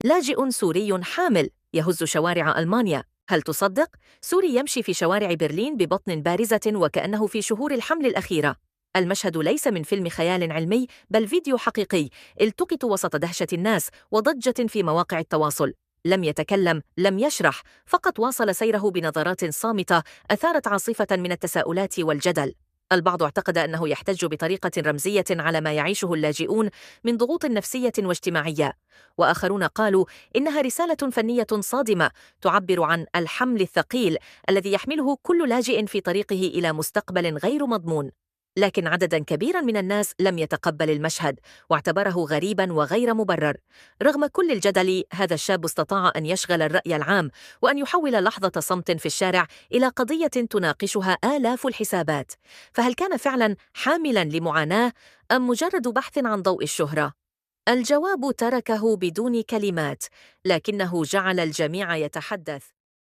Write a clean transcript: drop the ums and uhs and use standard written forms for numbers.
لاجئ سوري حامل يهز شوارع ألمانيا. هل تصدق؟ سوري يمشي في شوارع برلين ببطن بارزة وكأنه في شهور الحمل الأخيرة. المشهد ليس من فيلم خيال علمي بل فيديو حقيقي التقط وسط دهشة الناس وضجة في مواقع التواصل. لم يتكلم، لم يشرح، فقط واصل سيره بنظرات صامتة أثارت عاصفة من التساؤلات والجدل. البعض اعتقد أنه يحتج بطريقة رمزية على ما يعيشه اللاجئون من ضغوط نفسية واجتماعية، وآخرون قالوا إنها رسالة فنية صادمة تعبر عن الحمل الثقيل الذي يحمله كل لاجئ في طريقه إلى مستقبل غير مضمون. لكن عددا كبيرا من الناس لم يتقبل المشهد واعتبره غريبا وغير مبرر. رغم كل الجدل، هذا الشاب استطاع أن يشغل الرأي العام وأن يحول لحظة صمت في الشارع إلى قضية تناقشها آلاف الحسابات. فهل كان فعلا حاملا لمعاناة أم مجرد بحث عن ضوء الشهرة؟ الجواب تركه بدون كلمات، لكنه جعل الجميع يتحدث.